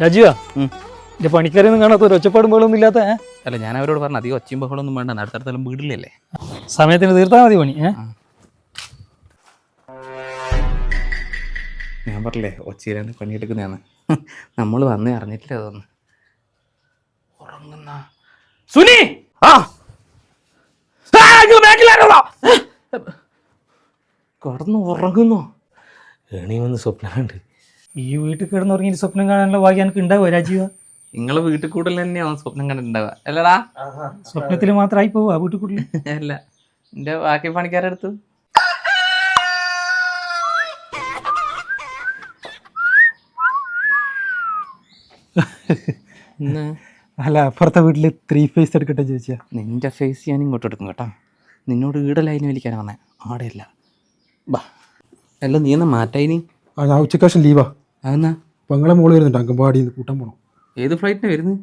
രാജീവാ എന്റെ പണിക്കാരൊന്നും കാണാത്ത ഒരു ഒച്ചപ്പാടും ബഹളമൊന്നും ഇല്ലാത്ത അല്ല ഞാൻ അവരോട് പറഞ്ഞു അധികം ഒച്ചയും ബഹളമൊന്നും വേണ്ട അടുത്തടുത്തെല്ലാം വീടില്ലല്ലേ സമയത്തിന് തീർത്താൽ മതി പണി. ഞാൻ പറഞ്ഞില്ലേ ഒച്ചയിലാണ് പണിയെടുക്കുന്നതാണ്. നമ്മൾ വന്നേ അറിഞ്ഞിട്ടില്ല അതൊന്ന്. ഉറങ്ങുന്ന സുനി കടന്നു ഉറങ്ങുന്നു. ഏണി വന്ന് സ്വപ്നം കണ്ട് ഈ വീട്ടിൽ കിടന്നുറങ്ങി സ്വപ്നം കാണാനുള്ള ഭാഗ്യം എനിക്ക് ഉണ്ടാവുക രാജീവ? നിങ്ങളെ വീട്ടിൽ കൂടുതൽ തന്നെയാണ് സ്വപ്നം കണ്ടിട്ടുണ്ടാവുക അല്ലടാ? സ്വപ്നത്തിൽ മാത്രമായി പോവാ വീട്ടിൽ കൂടുതൽ അല്ല എന്റെ ബാക്കി പണിക്കാരെടുത്തു. അല്ല അപ്പുറത്തെ വീട്ടിൽ 3 ഫേസ് എടുക്കട്ടെ ചോദിച്ചാ? നിന്റെ ഫേസ് ഞാൻ ഇങ്ങോട്ട് എടുക്കും കേട്ടോ. നിന്നോട് ഈടെ ലൈന് വലിക്കാനാ വന്നേ, ആടെയല്ല. ബാ അല്ല നീ എന്നാ മാറ്റായിനി? ഞാൻ ഉച്ചക്കാശം ലീവാ. അതെന്നാ? പെങ്ങളെ മോള് വരുന്നുണ്ട്, അങ്കമ്പാടി കൂട്ടാൻ പോകണം. ഏത് ഫ്ലൈറ്റിനാണ് വരുന്നത്?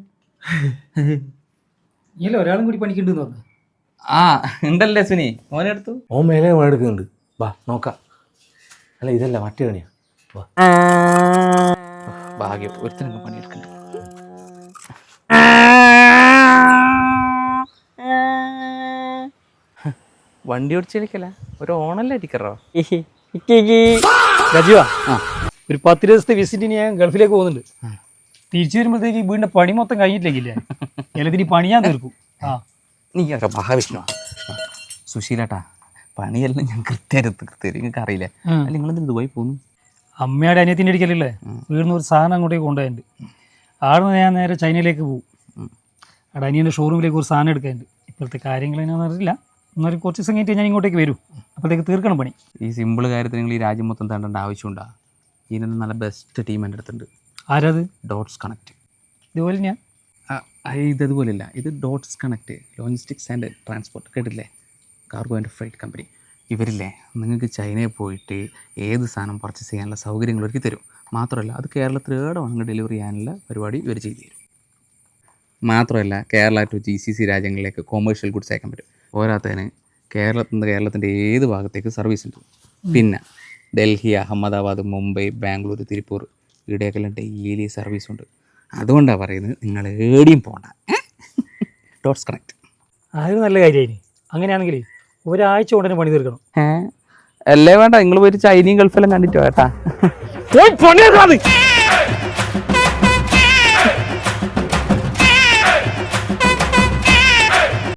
ഇല്ല ഒരാളും കൂടി പണിക്കുണ്ടെന്ന് പറഞ്ഞു. ആ ഉണ്ടല്ലേ സുനി, മോനെടുത്തു. ഓൻ മേലെ എടുക്കുന്നുണ്ട്. വാ നോക്കാം. അല്ല ഇതല്ല മറ്റേ പണിയാ. ഭാഗ്യം ഒരുത്തനൊക്കെ പണിയെടുക്കണ്ട. വണ്ടി ഓടിച്ചേക്കല്ല ഒരു ഓണല്ലേ അടിക്കറോ? രാജീവ ഒരു 10 ദിവസത്തെ വിസിറ്റിന് ഞാൻ ഗൾഫിലേക്ക് പോകുന്നുണ്ട്. തിരിച്ചു വരുമ്പോഴത്തേക്ക് വീടിന്റെ പണി മൊത്തം കഴിഞ്ഞിട്ടില്ലെങ്കില്ലേ എല്ലാത്തിനും പണി ഞാൻ തീർക്കും. നീ ഒരു മഹാവിഷ്ണു സുശീലട്ടാ, പണിയെല്ലാം ഞാൻ കൃത്യമായിട്ട് നിങ്ങൾക്ക് അറിയില്ലേ? അല്ല നിങ്ങളെന്ത് ദുബായി പോകുന്നു? അമ്മയുടെ അനിയത്തിൻ്റെ അടിക്കലല്ലേ വീടിന് ഒരു സാധനം അങ്ങോട്ടേക്ക് കൊണ്ടുപോയിട്ടുണ്ട്. ആടുന്ന് ഞാൻ നേരെ ചൈനയിലേക്ക് പോകും. അവിടെ അനിയൻ്റെ ഷോറൂമിലേക്ക് ഒരു സാധനം എടുക്കാനുണ്ട്. ഇപ്പോഴത്തെ കാര്യങ്ങൾ എന്നാന്ന് അറിയില്ല, എന്നാലും കുറച്ച് ദിവസം കഴിഞ്ഞിട്ട് ഞാൻ ഇങ്ങോട്ടേക്ക് വരും. അപ്പോഴത്തേക്ക് തീർക്കണം പണി. ഈ സിമ്പിൾ കാര്യത്തിൽ നിങ്ങൾ ഈ രാജ്യം മൊത്തം തേടേണ്ട ആവശ്യമുണ്ടോ? ഇതിനൊന്നും നല്ല ബെസ്റ്റ് ടീം എൻ്റെ അടുത്തുണ്ട്. ആരത്? Dots Connect. ഇതുപോലെ ഞാൻ ഇതതുപോലെയല്ല, ഇത് Dots Connect logistics and transport കേട്ടില്ലേ? Cargo and freight company. ഇവരില്ലേ നിങ്ങൾക്ക് ചൈനയിൽ പോയിട്ട് ഏത് സാധനം പർച്ചേസ് ചെയ്യാനുള്ള സൗകര്യങ്ങൾ ഒരുക്കി തരും. മാത്രമല്ല അത് കേരളത്തിൽ ഏടെ വാങ്ങി ഡെലിവറി ചെയ്യാനുള്ള പരിപാടി ഇവർ ചെയ്തു തരും. മാത്രമല്ല കേരള ടു GCC രാജ്യങ്ങളിലേക്ക് കൊമേഴ്ഷ്യൽ ഗുഡ്സ് അയക്കാൻ പറ്റും. പോരാത്തതിന് കേരളത്തിൻ്റെ ഏത് ഭാഗത്തേക്ക് സർവീസ് ഉണ്ട്. പിന്നെ ഡൽഹി, അഹമ്മദാബാദ്, മുംബൈ, ബാംഗ്ലൂർ, തിരുപ്പൂർ ഇവിടെയൊക്കെല്ലാം ഡെയിലി സർവീസുണ്ട്. അതുകൊണ്ടാണ് പറയുന്നത് നിങ്ങൾ ഏടിയും പോകണ്ട. ഡോട്ട്സ് കണക്ട് അതൊരു നല്ല കാര്യമായി. അങ്ങനെയാണെങ്കിൽ ഒരാഴ്ച ഉടനെ പണി തീർക്കണം. അല്ലേ വേണ്ട, നിങ്ങൾ പോയിട്ട് ചൈനയും ഗൾഫെല്ലാം കണ്ടിട്ടോ കേട്ടാ.